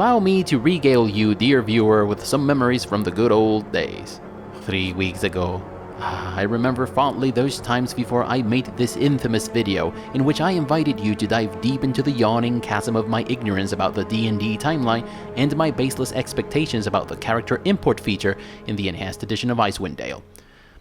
allow me to regale you, dear viewer, with some memories from the good old days. 3 weeks ago, I remember fondly those times before I made this infamous video in which I invited you to dive deep into the yawning chasm of my ignorance about the D&D timeline and my baseless expectations about the character import feature in the enhanced edition of Icewind Dale.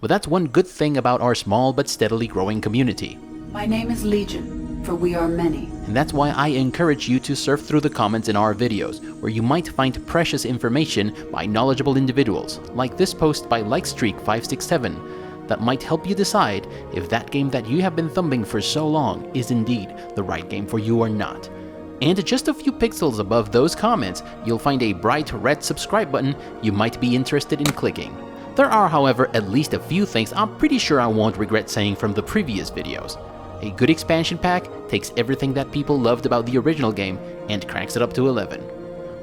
But that's one good thing about our small but steadily growing community. My name is Legion, for we are many. And that's why I encourage you to surf through the comments in our videos, where you might find precious information by knowledgeable individuals, like this post by Likestreak567, that might help you decide if that game that you have been thumbing for so long is indeed the right game for you or not. And just a few pixels above those comments, you'll find a bright red subscribe button you might be interested in clicking. There are, however, at least a few things I'm pretty sure I won't regret saying from the previous videos. A good expansion pack takes everything that people loved about the original game and cranks it up to 11.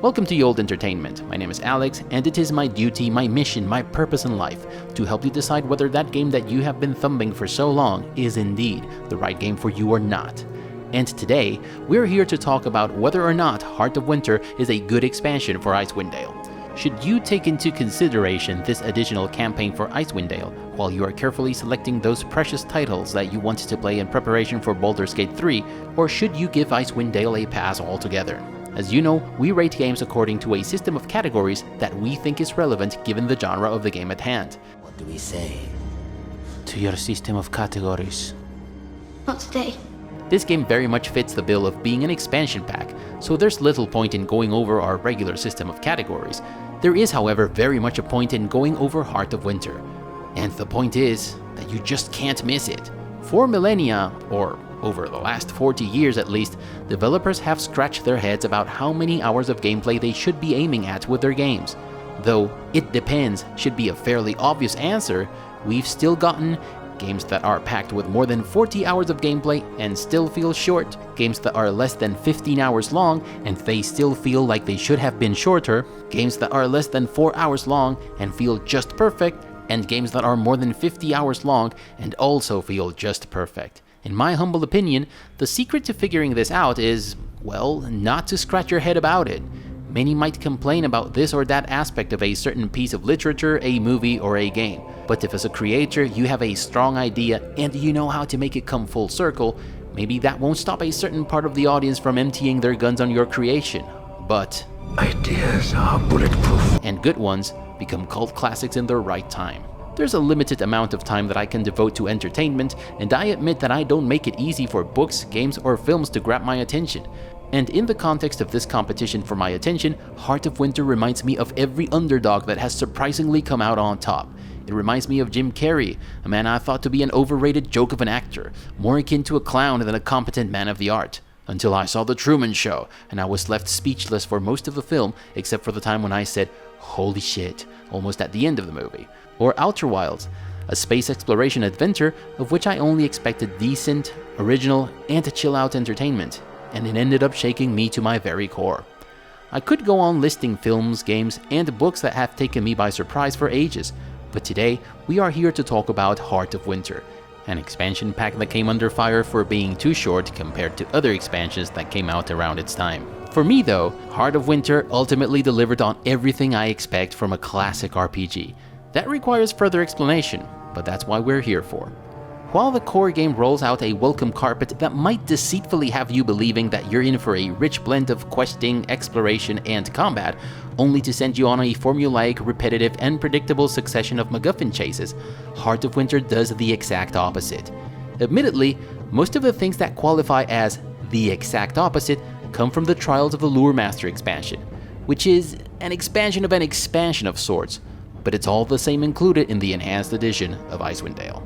Welcome to Yold Entertainment. My name is Alex, and it is my duty, my mission, my purpose in life to help you decide whether that game that you have been thumbing for so long is indeed the right game for you or not. And today, we're here to talk about whether or not Heart of Winter is a good expansion for Icewind Dale. Should you take into consideration this additional campaign for Icewind Dale while you are carefully selecting those precious titles that you want to play in preparation for Baldur's Gate 3, or should you give Icewind Dale a pass altogether? As you know, we rate games according to a system of categories that we think is relevant given the genre of the game at hand. What do we say? To your system of categories. Not today. This game very much fits the bill of being an expansion pack, so there's little point in going over our regular system of categories. There is, however, very much a point in going over Heart of Winter. And the point is that you just can't miss it. For millennia, or over the last 40 years at least, developers have scratched their heads about how many hours of gameplay they should be aiming at with their games. Though "it depends" should be a fairly obvious answer, we've still gotten games that are packed with more than 40 hours of gameplay and still feel short, games that are less than 15 hours long and they still feel like they should have been shorter, games that are less than 4 hours long and feel just perfect, and games that are more than 50 hours long and also feel just perfect. In my humble opinion, the secret to figuring this out is, well, not to scratch your head about it. Many might complain about this or that aspect of a certain piece of literature, a movie, or a game. But if as a creator you have a strong idea and you know how to make it come full circle, maybe that won't stop a certain part of the audience from emptying their guns on your creation. But Ideas are bulletproof. and good ones become cult classics in their right time. There's a limited amount of time that I can devote to entertainment, and I admit that I don't make it easy for books, games, or films to grab my attention. And in the context of this competition for my attention, Heart of Winter reminds me of every underdog that has surprisingly come out on top. It reminds me of Jim Carrey, a man I thought to be an overrated joke of an actor, more akin to a clown than a competent man of the art. Until I saw The Truman Show, and I was left speechless for most of the film, except for the time when I said, "Holy shit," almost at the end of the movie. Or Outer Wilds, a space exploration adventure of which I only expected decent, original, and chill-out entertainment, and it ended up shaking me to my very core. I could go on listing films, games, and books that have taken me by surprise for ages, but today we are here to talk about Heart of Winter, an expansion pack that came under fire for being too short compared to other expansions that came out around its time. For me though, Heart of Winter ultimately delivered on everything I expect from a classic RPG. That requires further explanation, but that's why we're here for. While the core game rolls out a welcome carpet that might deceitfully have you believing that you're in for a rich blend of questing, exploration, and combat, only to send you on a formulaic, repetitive, and predictable succession of MacGuffin chases, Heart of Winter does the exact opposite. Admittedly, most of the things that qualify as the exact opposite come from the Trials of the Lure Master expansion, which is an expansion of sorts, but it's all the same included in the enhanced edition of Icewind Dale.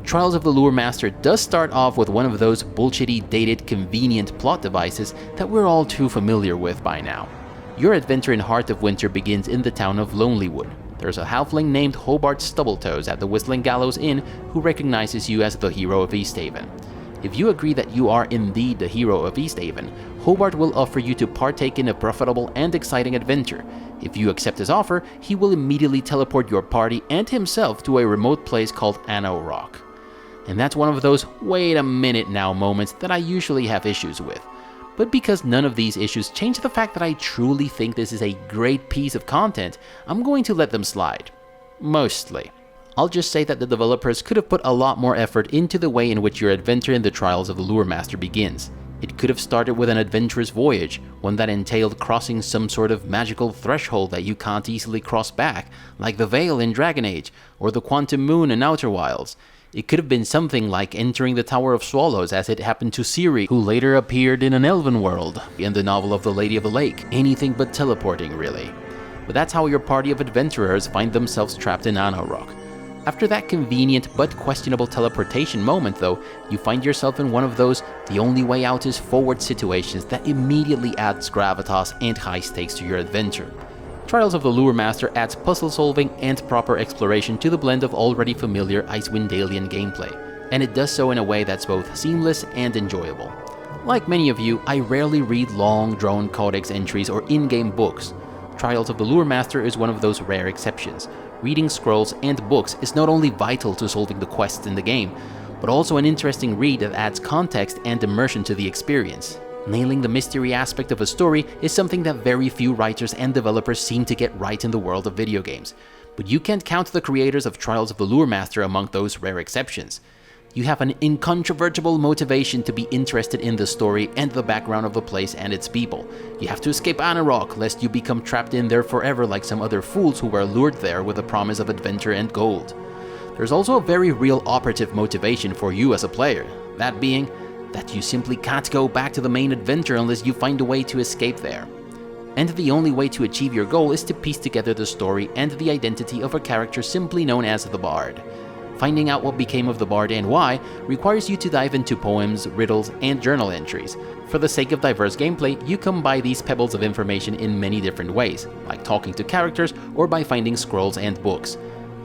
Trials of the Lure Master does start off with one of those bullshitty, dated, convenient plot devices that we're all too familiar with by now. Your adventure in Heart of Winter begins in the town of Lonelywood. There's a halfling named Hobart Stubbletoes at the Whistling Gallows Inn who recognizes you as the hero of Easthaven. If you agree that you are indeed the hero of Easthaven, Hobart will offer you to partake in a profitable and exciting adventure. If you accept his offer, he will immediately teleport your party and himself to a remote place called Anno Rock. And that's one of those wait a minute now moments that I usually have issues with. But because none of these issues change the fact that I truly think this is a great piece of content, I'm going to let them slide. Mostly. I'll just say that the developers could have put a lot more effort into the way in which your adventure in the Trials of the Lure Master begins. It could have started with an adventurous voyage, one that entailed crossing some sort of magical threshold that you can't easily cross back, like the Veil in Dragon Age, or the Quantum Moon in Outer Wilds. It could have been something like entering the Tower of Swallows as it happened to Ciri, who later appeared in an elven world in the novel of the Lady of the Lake. Anything but teleporting, really. But that's how your party of adventurers find themselves trapped in Anauroch. After that convenient but questionable teleportation moment though, you find yourself in one of those the only way out is forward situations that immediately adds gravitas and high stakes to your adventure. Trials of the Lure Master adds puzzle solving and proper exploration to the blend of already familiar Icewind Dalian gameplay, and it does so in a way that's both seamless and enjoyable. Like many of you, I rarely read long drawn codex entries or in-game books. Trials of the Lure Master is one of those rare exceptions. Reading scrolls and books is not only vital to solving the quests in the game, but also an interesting read that adds context and immersion to the experience. Nailing the mystery aspect of a story is something that very few writers and developers seem to get right in the world of video games, but you can't count the creators of Trials of the Lure Master among those rare exceptions. You have an incontrovertible motivation to be interested in the story and the background of the place and its people. You have to escape Anauroch, lest you become trapped in there forever like some other fools who were lured there with the promise of adventure and gold. There's also a very real operative motivation for you as a player, that being that you simply can't go back to the main adventure unless you find a way to escape there. And the only way to achieve your goal is to piece together the story and the identity of a character simply known as the Bard. Finding out what became of the Bard and why requires you to dive into poems, riddles, and journal entries. For the sake of diverse gameplay, you come by these pebbles of information in many different ways, like talking to characters or by finding scrolls and books.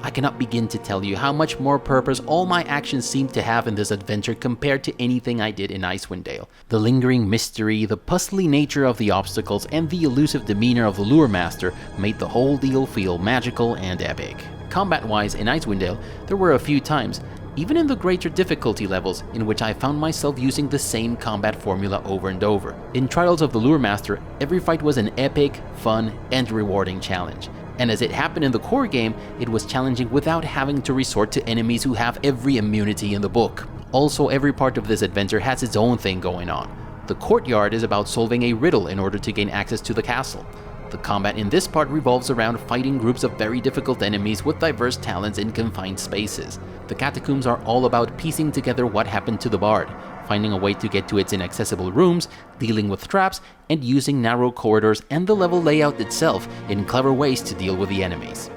I cannot begin to tell you how much more purpose all my actions seem to have in this adventure compared to anything I did in Icewind Dale. The lingering mystery, the puzzly nature of the obstacles, and the elusive demeanor of the Lure Master made the whole deal feel magical and epic. Combat-wise in Icewind Dale, there were a few times, even in the greater difficulty levels, in which I found myself using the same combat formula over and over. In Trials of the Lure Master, every fight was an epic, fun, and rewarding challenge. And as it happened in the core game, it was challenging without having to resort to enemies who have every immunity in the book. Also, every part of this adventure has its own thing going on. The courtyard is about solving a riddle in order to gain access to the castle. The combat in this part revolves around fighting groups of very difficult enemies with diverse talents in confined spaces. The catacombs are all about piecing together what happened to the Bard, finding a way to get to its inaccessible rooms, dealing with traps, and using narrow corridors and the level layout itself in clever ways to deal with the enemies.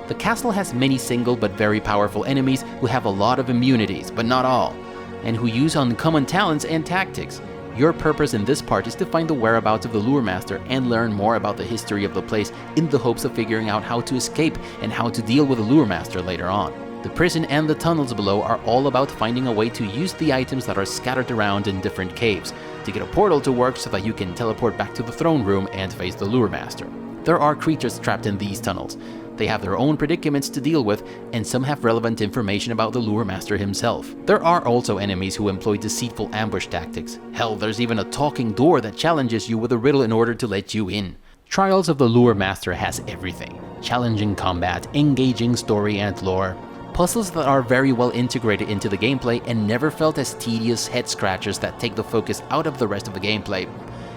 The castle has many single but very powerful enemies who have a lot of immunities, but not all, and who use uncommon talents and tactics. Your purpose in this part is to find the whereabouts of the Lure Master and learn more about the history of the place in the hopes of figuring out how to escape and how to deal with the Lure Master later on. The prison and the tunnels below are all about finding a way to use the items that are scattered around in different caves, to get a portal to work so that you can teleport back to the throne room and face the Lure Master. There are creatures trapped in these tunnels. They have their own predicaments to deal with, and some have relevant information about the Lure Master himself. There are also enemies who employ deceitful ambush tactics. Hell, there's even a talking door that challenges you with a riddle in order to let you in. Trials of the Lure Master has everything. Challenging combat, engaging story and lore, puzzles that are very well integrated into the gameplay and never felt as tedious head-scratchers that take the focus out of the rest of the gameplay.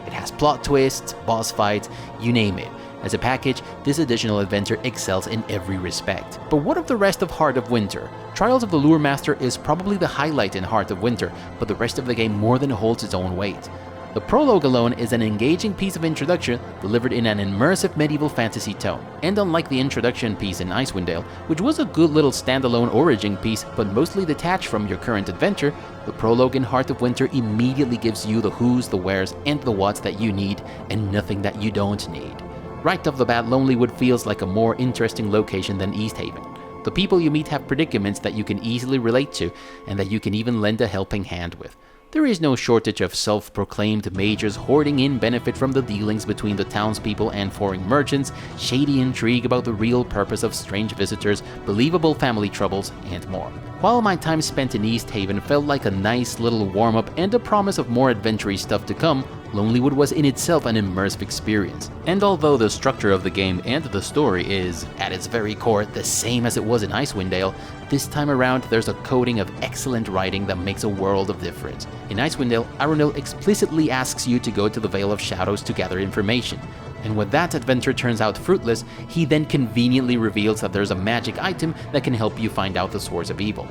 It has plot twists, boss fights, you name it. As a package, this additional adventure excels in every respect. But what of the rest of Heart of Winter? Trials of the Lure Master is probably the highlight in Heart of Winter, but the rest of the game more than holds its own weight. The prologue alone is an engaging piece of introduction delivered in an immersive medieval fantasy tone. And unlike the introduction piece in Icewind Dale, which was a good little standalone origin piece but mostly detached from your current adventure, the prologue in Heart of Winter immediately gives you the who's, the where's, and the what's that you need, and nothing that you don't need. Right off the bat, Lonelywood feels like a more interesting location than Easthaven. The people you meet have predicaments that you can easily relate to, and that you can even lend a helping hand with. There is no shortage of self-proclaimed mages hoarding in benefit from the dealings between the townspeople and foreign merchants, shady intrigue about the real purpose of strange visitors, believable family troubles, and more. While my time spent in Easthaven felt like a nice little warm-up and a promise of more adventurous stuff to come, Lonelywood was in itself an immersive experience, and although the structure of the game and the story is, at its very core, the same as it was in Icewind Dale, this time around there's a coating of excellent writing that makes a world of difference. In Icewind Dale, Arundel explicitly asks you to go to the Vale of Shadows to gather information, and when that adventure turns out fruitless, he then conveniently reveals that there's a magic item that can help you find out the source of evil.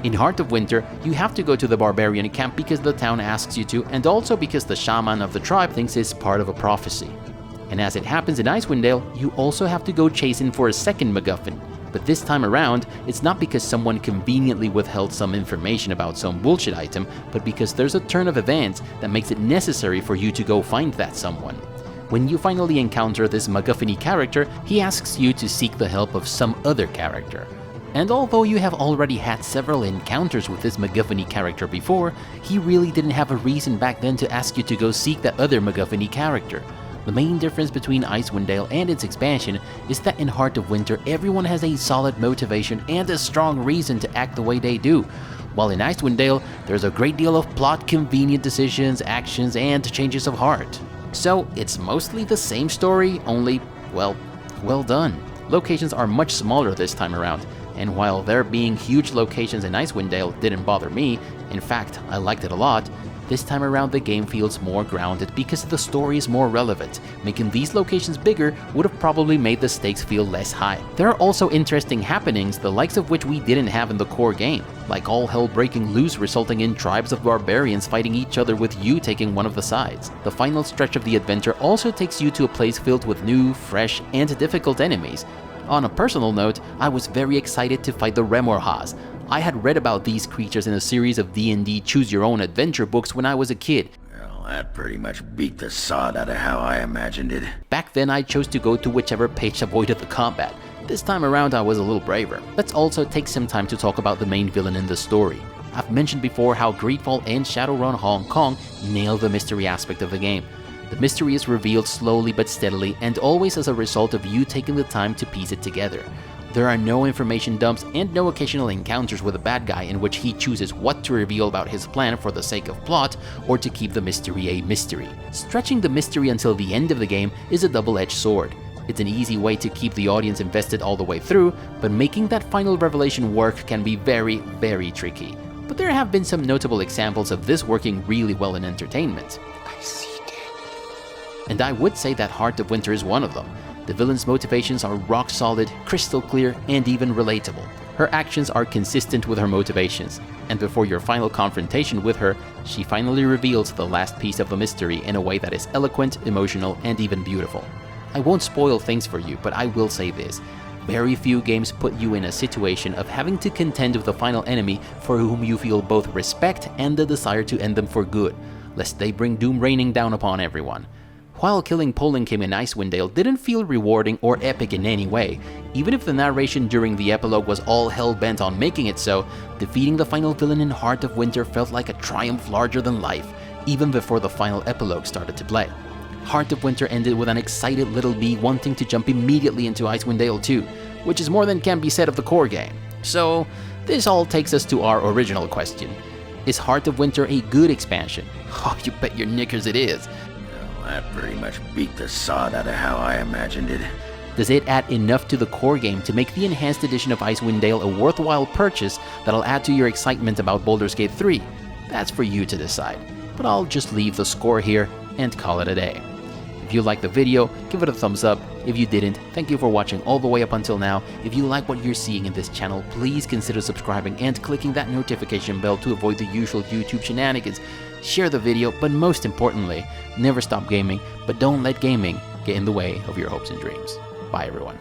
In Heart of Winter, you have to go to the barbarian camp because the town asks you to, and also because the shaman of the tribe thinks it's part of a prophecy. And as it happens in Icewind Dale, you also have to go chasing for a second MacGuffin. But this time around, it's not because someone conveniently withheld some information about some bullshit item, but because there's a turn of events that makes it necessary for you to go find that someone. When you finally encounter this MacGuffin-y character, he asks you to seek the help of some other character. And although you have already had several encounters with this MacGuffin-y character before, he really didn't have a reason back then to ask you to go seek that other MacGuffin-y character. The main difference between Icewind Dale and its expansion is that in Heart of Winter everyone has a solid motivation and a strong reason to act the way they do, while in Icewind Dale there's a great deal of plot, convenient decisions, actions, and changes of heart. So it's mostly the same story, only, well done. Locations are much smaller this time around, and while there being huge locations in Icewind Dale didn't bother me, in fact I liked it a lot, this time around the game feels more grounded because the story is more relevant. Making these locations bigger would have probably made the stakes feel less high. There are also interesting happenings, the likes of which we didn't have in the core game, like all hell breaking loose resulting in tribes of barbarians fighting each other with you taking one of the sides. The final stretch of the adventure also takes you to a place filled with new, fresh, and difficult enemies. On a personal note, I was very excited to fight the Remorhaz. I had read about these creatures in a series of D&D choose-your-own-adventure books when I was a kid. Well, that pretty much beat the sod out of how I imagined it. Back then I chose to go to whichever page avoided the combat. This time around I was a little braver. Let's also take some time to talk about the main villain in the story. I've mentioned before how Greedfall and Shadowrun Hong Kong nail the mystery aspect of the game. The mystery is revealed slowly but steadily, and always as a result of you taking the time to piece it together. There are no information dumps and no occasional encounters with a bad guy in which he chooses what to reveal about his plan for the sake of plot or to keep the mystery a mystery. Stretching the mystery until the end of the game is a double-edged sword. It's an easy way to keep the audience invested all the way through, but making that final revelation work can be very, very tricky. But there have been some notable examples of this working really well in entertainment. And I would say that Heart of Winter is one of them. The villain's motivations are rock solid, crystal clear, and even relatable. Her actions are consistent with her motivations, and before your final confrontation with her, she finally reveals the last piece of the mystery in a way that is eloquent, emotional, and even beautiful. I won't spoil things for you, but I will say this. Very few games put you in a situation of having to contend with a final enemy for whom you feel both respect and the desire to end them for good, lest they bring doom raining down upon everyone. While killing Polynkim in Icewind Dale didn't feel rewarding or epic in any way, even if the narration during the epilogue was all hell-bent on making it so, defeating the final villain in Heart of Winter felt like a triumph larger than life, even before the final epilogue started to play. Heart of Winter ended with an excited little bee wanting to jump immediately into Icewind Dale 2, which is more than can be said of the core game. So, this all takes us to our original question. Is Heart of Winter a good expansion? Oh, you bet your knickers it is. That pretty much beat the sod out of how I imagined it. Does it add enough to the core game to make the enhanced edition of Icewind Dale a worthwhile purchase that'll add to your excitement about Baldur's Gate 3? That's for you to decide, but I'll just leave the score here and call it a day. If you liked the video, give it a thumbs up. If you didn't, thank you for watching all the way up until now. If you like what you're seeing in this channel, please consider subscribing and clicking that notification bell to avoid the usual YouTube shenanigans. Share the video, but most importantly, never stop gaming, but don't let gaming get in the way of your hopes and dreams. Bye everyone.